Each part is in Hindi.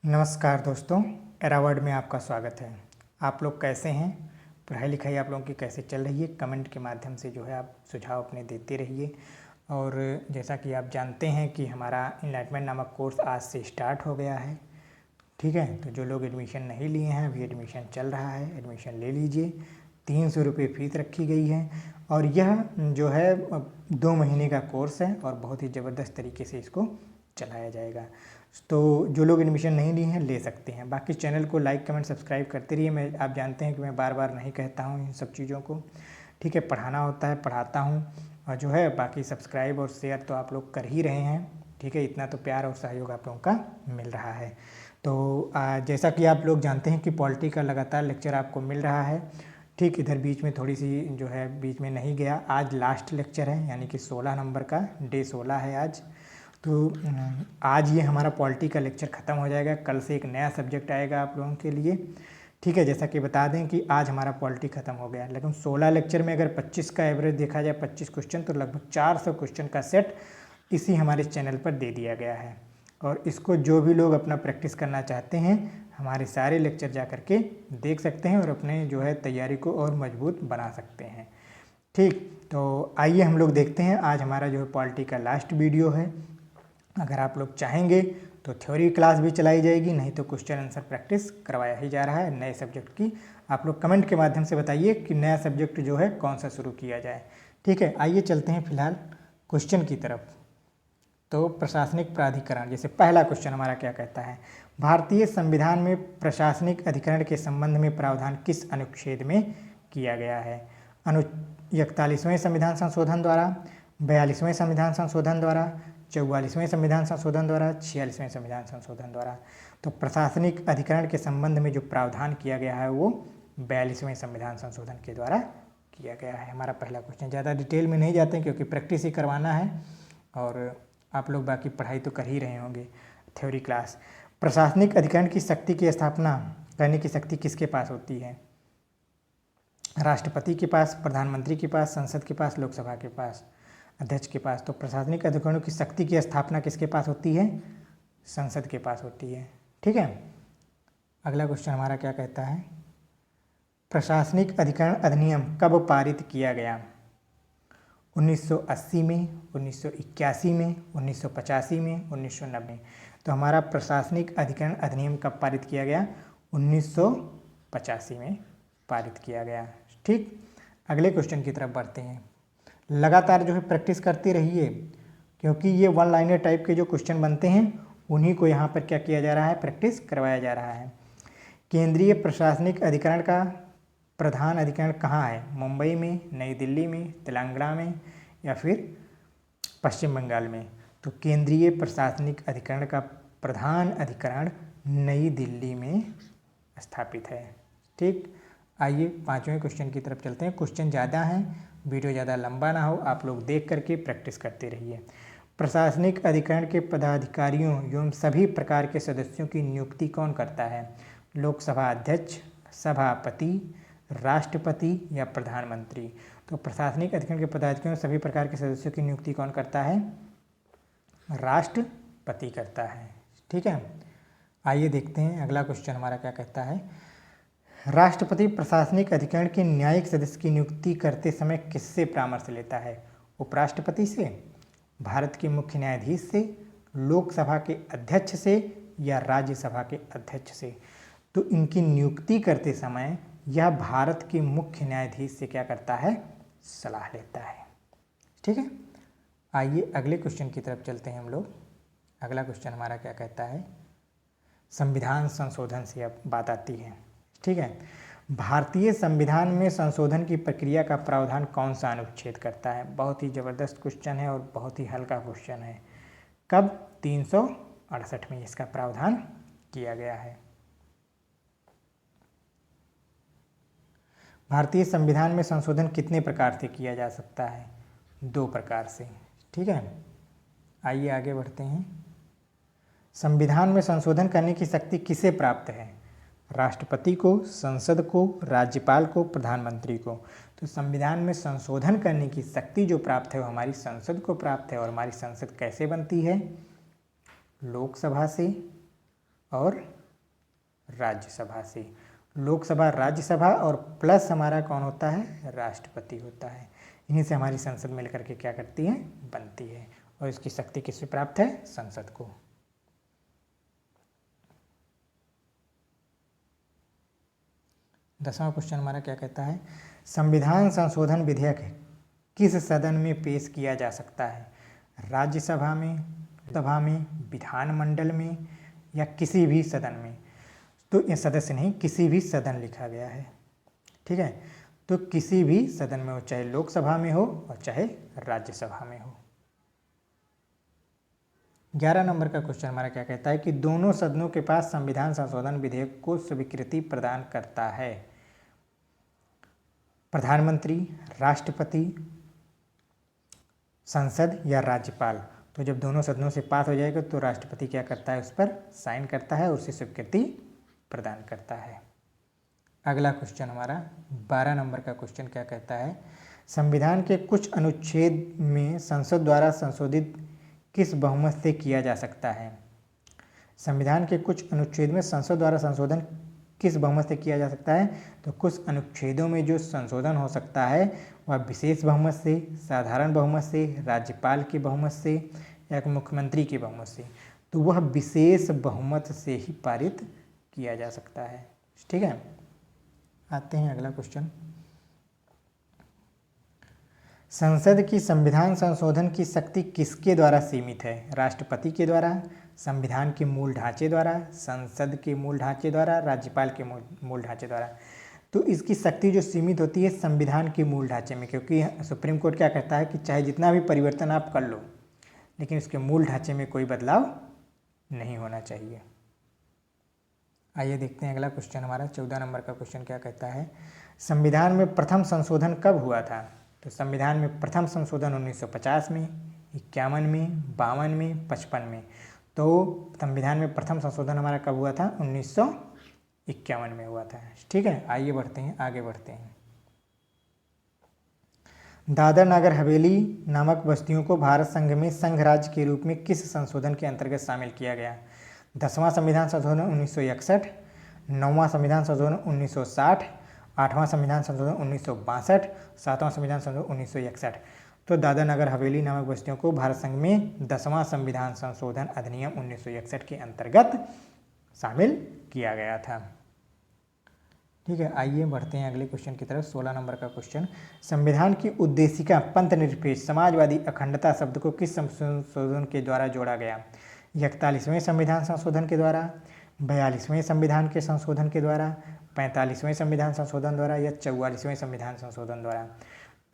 नमस्कार दोस्तों, एरावर्ड में आपका स्वागत है। आप लोग कैसे हैं? पढ़ाई लिखाई आप लोगों की कैसे चल रही है? कमेंट के माध्यम से जो है आप सुझाव अपने देते रहिए। और जैसा कि आप जानते हैं कि हमारा इनलाइटमेंट नामक कोर्स आज से स्टार्ट हो गया है। ठीक है, तो जो लोग एडमिशन नहीं लिए हैं अभी एडमिशन चल रहा है, एडमिशन ले लीजिए। 300 रुपये फ़ीस रखी गई है और यह जो है 2 महीने का कोर्स है और बहुत ही ज़बरदस्त तरीके से इसको चलाया जाएगा। तो जो लोग एडमिशन नहीं लिए हैं ले सकते हैं। बाकी चैनल को लाइक कमेंट सब्सक्राइब करते रहिए। मैं आप जानते हैं कि मैं बार बार नहीं कहता हूँ इन सब चीज़ों को। ठीक है, पढ़ाना होता है, पढ़ाता हूँ और जो है बाकी सब्सक्राइब और शेयर तो आप लोग कर ही रहे हैं। ठीक है, इतना तो प्यार और सहयोग आप लोगों का मिल रहा है। तो जैसा कि आप लोग जानते हैं कि पॉलिटी का लगातार लेक्चर आपको मिल रहा है। ठीक, इधर बीच में थोड़ी सी जो है बीच में नहीं गया। आज लास्ट लेक्चर है, यानी कि 16 नंबर का, डे 16 है आज। तो आज ये हमारा पॉलिटी का लेक्चर ख़त्म हो जाएगा। कल से एक नया सब्जेक्ट आएगा आप लोगों के लिए। ठीक है, जैसा कि बता दें कि आज हमारा पॉलिटी ख़त्म हो गया, लेकिन 16 लेक्चर में अगर 25 का एवरेज देखा जाए, 25 क्वेश्चन, तो लगभग 400 क्वेश्चन का सेट इसी हमारे चैनल पर दे दिया गया है। और इसको जो भी लोग अपना प्रैक्टिस करना चाहते हैं हमारे सारे लेक्चर जा करके देख सकते हैं और अपने जो है तैयारी को और मजबूत बना सकते हैं। ठीक, तो आइए हम लोग देखते हैं। आज हमारा जो है पॉलिटी का लास्ट वीडियो है। अगर आप लोग चाहेंगे तो थ्योरी क्लास भी चलाई जाएगी, नहीं तो क्वेश्चन आंसर प्रैक्टिस करवाया ही जा रहा है नए सब्जेक्ट की। आप लोग कमेंट के माध्यम से बताइए कि नया सब्जेक्ट जो है कौन सा शुरू किया जाए। ठीक है, आइए चलते हैं फिलहाल क्वेश्चन की तरफ। तो प्रशासनिक प्राधिकरण, जैसे पहला क्वेश्चन हमारा क्या कहता है, भारतीय संविधान में प्रशासनिक अधिकरण के संबंध में प्रावधान किस अनुच्छेद में किया गया है? 41वें संविधान संशोधन द्वारा, 42वें संविधान संशोधन द्वारा, 44वें संविधान संशोधन द्वारा, 46वें संविधान संशोधन द्वारा। तो प्रशासनिक अधिकरण के संबंध में जो प्रावधान किया गया है वो 42वें संविधान संशोधन के द्वारा किया गया है। हमारा पहला क्वेश्चन, ज़्यादा डिटेल में नहीं जाते हैं क्योंकि प्रैक्टिस ही करवाना है और आप लोग बाकी पढ़ाई तो कर ही रहे होंगे, थ्योरी क्लास। प्रशासनिक अधिकरण की शक्ति की स्थापना करने की शक्ति किसके पास होती है? राष्ट्रपति के पास, प्रधानमंत्री के पास, संसद के पास, लोकसभा के पास, अध्यक्ष के पास। तो प्रशासनिक अधिकरणों की शक्ति की स्थापना किसके पास होती है? संसद के पास होती है। ठीक है, अगला क्वेश्चन हमारा क्या कहता है, प्रशासनिक अधिकरण अधिनियम कब पारित किया गया? 1980 में, 1981 में, 1985 में, 1990। तो हमारा प्रशासनिक अधिकरण अधिनियम कब पारित किया गया? 1985 में पारित किया गया। ठीक, अगले क्वेश्चन की तरफ बढ़ते हैं। लगातार जो है प्रैक्टिस करते रहिए क्योंकि ये वन लाइनर टाइप के जो क्वेश्चन बनते हैं उन्हीं को यहाँ पर क्या किया जा रहा है, प्रैक्टिस करवाया जा रहा है। केंद्रीय प्रशासनिक अधिकरण का प्रधान अधिकरण कहाँ है? मुंबई में, नई दिल्ली में, तेलंगाना में या फिर पश्चिम बंगाल में? तो केंद्रीय प्रशासनिक अधिकरण का प्रधान अधिकरण नई दिल्ली में स्थापित है। ठीक, आइए 5वें क्वेश्चन की तरफ चलते हैं। क्वेश्चन ज़्यादा हैं, वीडियो ज़्यादा लंबा ना हो, आप लोग देख करके प्रैक्टिस करते रहिए। प्रशासनिक अधिकरण के पदाधिकारियों एवं सभी प्रकार के सदस्यों की नियुक्ति कौन करता है? लोकसभा अध्यक्ष, सभापति, राष्ट्रपति या प्रधानमंत्री? तो प्रशासनिक अधिकरण के पदाधिकारियों सभी प्रकार के सदस्यों की नियुक्ति कौन करता है? राष्ट्रपति करता है। ठीक है, आइए देखते हैं अगला क्वेश्चन हमारा क्या कहता है, राष्ट्रपति प्रशासनिक अधिकरण के न्यायिक सदस्य की नियुक्ति करते समय किससे परामर्श लेता है? उपराष्ट्रपति से, भारत के मुख्य न्यायाधीश से, लोकसभा के अध्यक्ष से या राज्यसभा के अध्यक्ष से? तो इनकी नियुक्ति करते समय यह भारत के मुख्य न्यायाधीश से क्या करता है? सलाह लेता है। ठीक है, आइए अगले क्वेश्चन की तरफ चलते हैं हम लोग। अगला क्वेश्चन हमारा क्या कहता है, संविधान संशोधन से अब बात आती है। ठीक है, भारतीय संविधान में संशोधन की प्रक्रिया का प्रावधान कौन सा अनुच्छेद करता है? बहुत ही ज़बरदस्त क्वेश्चन है और बहुत ही हल्का क्वेश्चन है। कब? 368 में इसका प्रावधान किया गया है। भारतीय संविधान में संशोधन कितने प्रकार से किया जा सकता है? 2 प्रकार से। ठीक है, आइए आगे बढ़ते हैं। संविधान में संशोधन करने की शक्ति किसे प्राप्त है? राष्ट्रपति को, संसद को, राज्यपाल को, प्रधानमंत्री को? तो संविधान में संशोधन करने की शक्ति जो प्राप्त है वो हमारी संसद को प्राप्त है। और हमारी संसद कैसे बनती है? लोकसभा से और राज्यसभा से। लोकसभा, राज्यसभा और प्लस हमारा कौन होता है, राष्ट्रपति होता है। इन्हीं से हमारी संसद मिलकर के क्या करती है, बनती है। और इसकी शक्ति किससे प्राप्त है, संसद को। दसवां क्वेश्चन हमारा क्या कहता है, संविधान संशोधन विधेयक किस सदन में पेश किया जा सकता है, राज्यसभा में, सभा में, विधानमंडल में या किसी भी सदन में। तो ये सदस्य नहीं, किसी भी सदन लिखा गया है, ठीक है। तो किसी भी सदन में हो, चाहे लोकसभा में हो और चाहे राज्यसभा में हो। 11 नंबर का क्वेश्चन हमारा क्या कहता है कि दोनों सदनों के पास संविधान संशोधन विधेयक को स्वीकृति प्रदान करता है, प्रधानमंत्री, राष्ट्रपति, संसद या राज्यपाल। तो जब दोनों सदनों से पास हो जाएगा तो राष्ट्रपति क्या करता है, उस पर साइन करता है और उसे स्वीकृति प्रदान करता है। अगला क्वेश्चन हमारा 12 नंबर का क्वेश्चन क्या कहता है, संविधान के कुछ अनुच्छेद में संसद द्वारा संशोधित किस बहुमत से किया जा सकता है। संविधान के कुछ अनुच्छेद में संसद द्वारा संशोधन किस बहुमत से किया जा सकता है। तो कुछ अनुच्छेदों में जो संशोधन हो सकता है वह विशेष बहुमत से, साधारण बहुमत से, राज्यपाल के बहुमत से या मुख्यमंत्री के बहुमत से। तो वह विशेष बहुमत से ही पारित किया जा सकता है, ठीक है। आते हैं अगला क्वेश्चन, संसद की संविधान संशोधन की शक्ति किसके द्वारा सीमित है, राष्ट्रपति के द्वारा, संविधान के मूल ढांचे द्वारा, संसद के मूल ढांचे द्वारा, राज्यपाल के मूल ढांचे द्वारा। तो इसकी शक्ति जो सीमित होती है संविधान के मूल ढांचे में, क्योंकि सुप्रीम कोर्ट क्या कहता है कि चाहे जितना भी परिवर्तन आप कर लो लेकिन उसके मूल ढांचे में कोई बदलाव नहीं होना चाहिए। आइए देखते हैं अगला क्वेश्चन हमारा 14 नंबर का क्वेश्चन क्या कहता है, संविधान में प्रथम संशोधन कब हुआ था। तो संविधान में प्रथम संशोधन 1950 में, 51 में, 52 में, 55 में। तो संविधान में प्रथम संशोधन हमारा कब हुआ था, 1951 में हुआ था, ठीक है। आइए बढ़ते हैं, आगे बढ़ते हैं। दादर नगर हवेली नामक बस्तियों को भारत संघ में संघ राज्य के रूप में किस संशोधन के अंतर्गत शामिल किया गया। 10वां संविधान संशोधन 1961, 9वां संविधान संशोधन 1960, 8वां संविधान संशोधन 1962, 7वां संविधान संशोधन 1961। तो दादर नगर हवेली नामक बस्तियों को भारत संघ में 10वां संविधान संशोधन अधिनियम 1961 के अंतर्गत शामिल किया गया था, ठीक है। आइए बढ़ते हैं अगले क्वेश्चन की तरफ। 16 नंबर का क्वेश्चन, संविधान की उद्देशिका पंथ निरपेक्ष समाजवादी अखंडता शब्द को किस संशोधन के द्वारा जोड़ा गया। 41वें संविधान संशोधन के द्वारा, 42वें संविधान के संशोधन के द्वारा, 45वें संविधान संशोधन द्वारा या 44वें संविधान संशोधन द्वारा।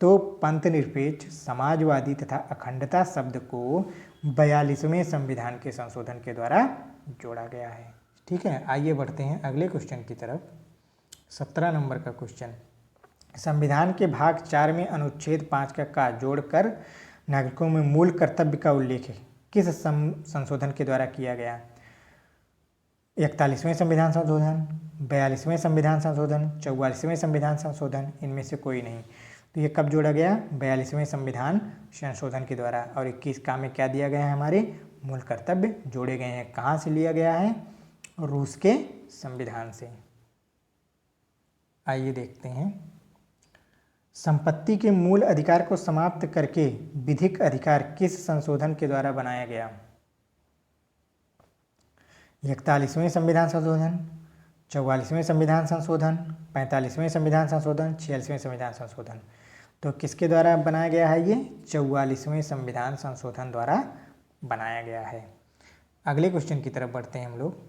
तो पंथ निरपेक्ष, समाजवादी तथा अखंडता शब्द को 42वें संविधान के संशोधन के द्वारा जोड़ा गया है, ठीक है। आइए बढ़ते हैं अगले क्वेश्चन की तरफ। 17 नंबर का क्वेश्चन, संविधान के भाग 4 में अनुच्छेद 5 का जोड़कर नागरिकों में मूल कर्तव्य का उल्लेख किस संशोधन के द्वारा किया गया। 41वें संविधान संशोधन, 42वें संविधान संशोधन, 44वें संविधान संशोधन, इनमें से कोई नहीं। तो ये कब जोड़ा गया, 42वें संविधान संशोधन के द्वारा। और 21 का में क्या दिया गया है, हमारे मूल कर्तव्य जोड़े गए हैं। कहाँ से लिया गया है, रूस के संविधान से। आइए देखते हैं, संपत्ति के मूल अधिकार को समाप्त करके विधिक अधिकार किस संशोधन के द्वारा बनाया गया। 41वें संविधान संशोधन, 44वें संविधान संशोधन, 45वें संविधान संशोधन, 46वें संविधान संशोधन। तो किसके द्वारा बनाया गया है, ये 44वें संविधान संशोधन द्वारा बनाया गया है। अगले क्वेश्चन की तरफ बढ़ते हैं हम लोग।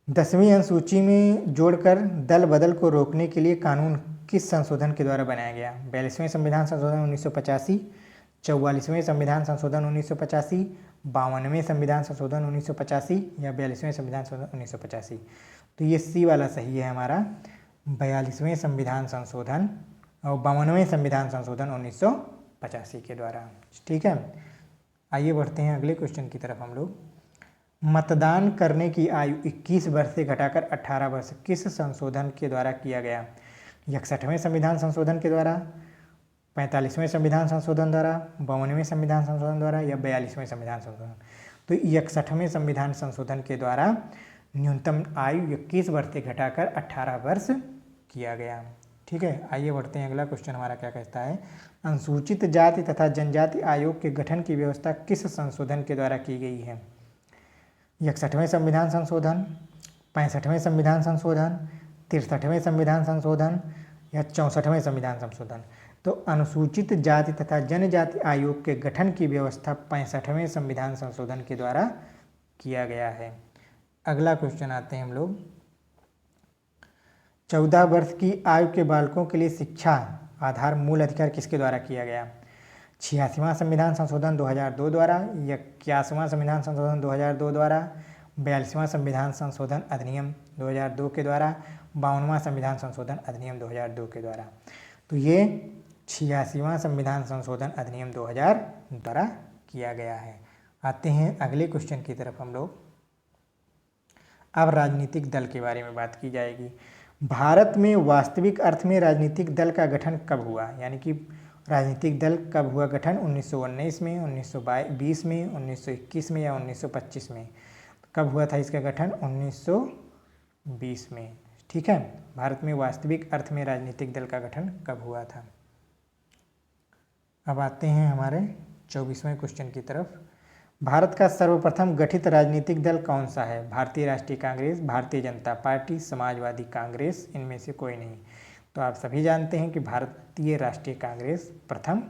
10वीं अनुसूची में जोड़कर दल बदल को रोकने के लिए कानून किस संशोधन के द्वारा बनाया गया। 42वें संविधान संशोधन 1985, 44वें संविधान संशोधन 1985, 52वें संविधान संशोधन 1985 या 42वें संविधान संशोधन 1985। तो ये सी वाला सही है हमारा, 42वें संविधान संशोधन और 52वें संविधान संशोधन 1985 के द्वारा, ठीक है। आइए बढ़ते हैं अगले क्वेश्चन की तरफ हम लोग। मतदान करने की आयु 21 वर्ष से घटाकर 18 वर्ष किस संशोधन के द्वारा किया गया। 61वें संविधान संशोधन के द्वारा, 45वें संविधान संशोधन द्वारा, 52वें संविधान संशोधन द्वारा या 42वें संविधान संशोधन। तो 61वें संविधान संशोधन के द्वारा न्यूनतम आयु 21 वर्ष से घटाकर 18 वर्ष किया गया। ठीक है, आइए बढ़ते हैं। अगला क्वेश्चन हमारा क्या कहता है, अनुसूचित जाति तथा जनजाति आयोग के गठन की व्यवस्था किस संशोधन के द्वारा की गई है? 61वें संविधान संशोधन, 65वें संविधान संशोधन, 63वें संविधान संशोधन या 64वें संविधान संशोधन। तो अनुसूचित जाति तथा जनजाति आयोग के गठन की व्यवस्था 65वें संविधान संशोधन के द्वारा किया गया है। अगला क्वेश्चन आते हैं हम लोग, 14 वर्ष की आयु के बालकों के लिए शिक्षा आधार मूल अधिकार किसके द्वारा किया गया? 86वां संविधान संशोधन 2002 द्वारा, 81वां संविधान संशोधन 2002 द्वारा, 42वां संविधान संशोधन अधिनियम 2002 के द्वारा, 52वां संविधान संशोधन अधिनियम 2002 के द्वारा। तो ये 86वां संविधान संशोधन अधिनियम 2000 द्वारा किया गया है। आते हैं अगले क्वेश्चन की तरफ हम लोग। अब राजनीतिक दल के बारे में बात की जाएगी। भारत में वास्तविक अर्थ में राजनीतिक दल का गठन कब हुआ? यानी कि राजनीतिक दल कब हुआ गठन? 1919 में, 1920 में, 1921 में या 1925 में? कब हुआ था इसका गठन? 1920 में। ठीक है, भारत में वास्तविक अर्थ में राजनीतिक दल का गठन कब हुआ था? अब आते हैं हमारे 24वें क्वेश्चन की तरफ। भारत का सर्वप्रथम गठित राजनीतिक दल कौन सा है? भारतीय राष्ट्रीय कांग्रेस, भारतीय जनता पार्टी, समाजवादी कांग्रेस, इनमें से कोई नहीं। तो आप सभी जानते हैं कि भारतीय राष्ट्रीय कांग्रेस प्रथम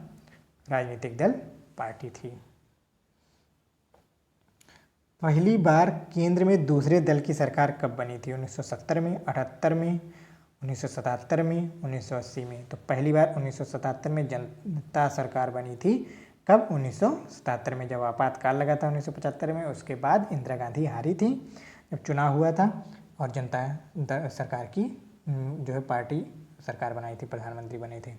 राजनीतिक दल पार्टी थी। पहली बार केंद्र में दूसरे दल की सरकार कब बनी थी? 1970 में, 78 में, 1977 में, 1980 में? तो पहली बार 1977 में जनता सरकार बनी थी। कब? 1977 में, जब आपातकाल लगा था 1975 में। उसके बाद इंदिरा गांधी हारी थी जब चुनाव हुआ था और जनता सरकार की जो है पार्टी सरकार बनाई थी, प्रधानमंत्री बने थे।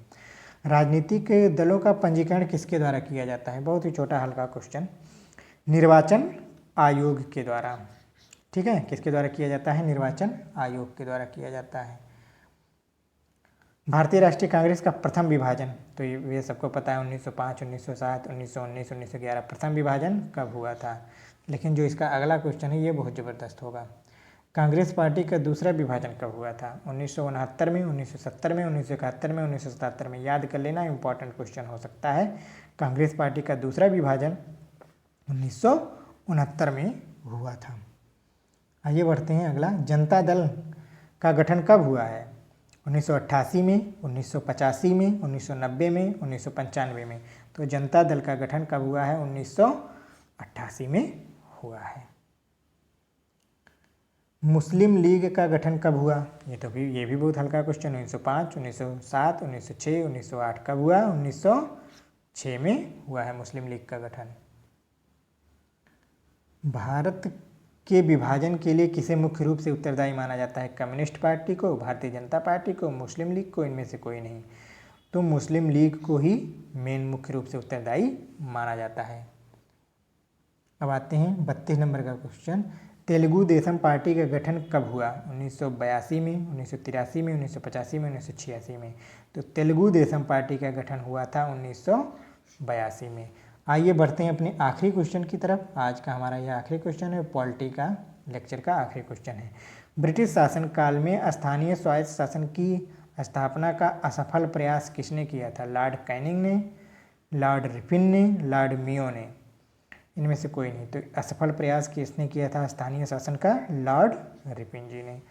राजनीतिक दलों का पंजीकरण किसके द्वारा किया जाता है? बहुत ही छोटा हल्का क्वेश्चन। निर्वाचन आयोग के द्वारा। ठीक है, किसके द्वारा किया जाता है? निर्वाचन आयोग के द्वारा किया जाता है। भारतीय राष्ट्रीय कांग्रेस का प्रथम विभाजन, तो ये सबको पता है, 1905, 1907, 1919, 1911 प्रथम विभाजन कब हुआ था? लेकिन जो इसका अगला क्वेश्चन है ये बहुत ज़बरदस्त होगा। कांग्रेस पार्टी का दूसरा विभाजन कब हुआ था? 1969 में, 1970 में, 1971 में, 1977 में? याद कर लेना, इंपॉर्टेंट क्वेश्चन हो सकता है। कांग्रेस पार्टी का दूसरा विभाजन 1969 में हुआ था। आइए बढ़ते हैं अगला। जनता दल का गठन कब हुआ है? 1988 में, 1985 में, 1990 में, 1995 में? तो जनता दल का गठन कब हुआ है? 1988 में हुआ है। मुस्लिम लीग का गठन कब हुआ? ये भी बहुत हल्का क्वेश्चन। 1905, 1907, 1906, 1908? कब हुआ? 1906 में हुआ है मुस्लिम लीग का गठन। भारत के विभाजन के लिए किसे मुख्य रूप से उत्तरदायी माना जाता है? कम्युनिस्ट पार्टी को, भारतीय जनता पार्टी को, मुस्लिम लीग को? इनमें से कोई नहीं। तो मुस्लिम लीग को ही मेन मुख्य रूप से उत्तरदायी माना जाता है। अब आते हैं 32 नंबर का क्वेश्चन। तेलुगु देशम पार्टी का गठन कब हुआ? 1982 में, 1983 में, 1985 में, 1986 में? तो तेलुगु देशम पार्टी का गठन हुआ था 1982 में। आइए बढ़ते हैं अपने आखिरी क्वेश्चन की तरफ। आज का हमारा यह आखिरी क्वेश्चन है, पॉलिटी का लेक्चर का आखिरी क्वेश्चन है। ब्रिटिश शासनकाल में स्थानीय स्वायत्त शासन की स्थापना का असफल प्रयास किसने किया था? लॉर्ड कैनिंग ने, लॉर्ड रिपन ने, लॉर्ड मेयो ने? इनमें से कोई नहीं। तो असफल प्रयास किसने किया था स्थानीय शासन का? लॉर्ड रिपन जी ने।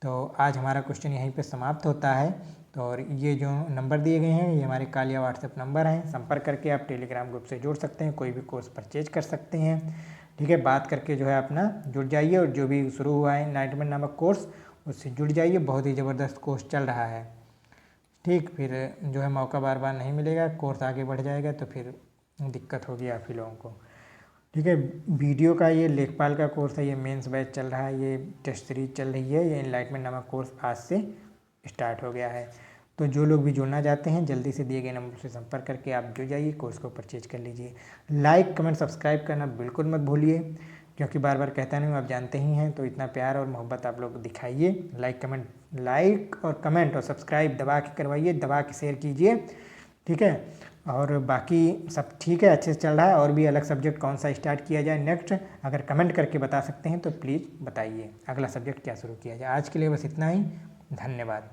तो आज हमारा क्वेश्चन यहीं पे समाप्त होता है। तो और ये जो नंबर दिए गए हैं ये हमारे कालिया व्हाट्सएप नंबर हैं। संपर्क करके आप टेलीग्राम ग्रुप से जुड़ सकते हैं, कोई भी कोर्स परचेज कर सकते हैं। ठीक है, बात करके जो है अपना जुड़ जाइए और जो भी शुरू हुआ है एनलाइटमेंट नामक कोर्स उससे जुड़ जाइए। बहुत ही ज़बरदस्त कोर्स चल रहा है। ठीक, फिर जो है मौका बार बार नहीं मिलेगा, कोर्स आगे बढ़ जाएगा तो फिर दिक्कत होगी आप ही लोगों को। ठीक है, वीडियो का ये लेखपाल का कोर्स है, ये मेंस बैच चल रहा है, ये टेस्ट सीरीज चल रही है, ये एनलाइटमेंट नामक कोर्स आज से स्टार्ट हो गया है। तो जो लोग भी जुड़ना चाहते हैं जल्दी से दिए गए नंबर से संपर्क करके आप जुड़ जाइए, कोर्स को परचेज कर लीजिए। लाइक कमेंट सब्सक्राइब करना बिल्कुल मत भूलिए, क्योंकि बार बार कहता नहीं हूँ, आप जानते ही हैं। तो इतना प्यार और मोहब्बत आप लोग दिखाइए। लाइक और कमेंट और सब्सक्राइब दबा के करवाइए, दबा के शेयर कीजिए। ठीक है, और बाकी सब ठीक है, अच्छे से चल रहा है। और भी अलग सब्जेक्ट कौन सा स्टार्ट किया जाए नेक्स्ट, अगर कमेंट करके बता सकते हैं तो प्लीज़ बताइए अगला सब्जेक्ट क्या शुरू किया जाए। आज के लिए बस इतना ही, धन्यवाद।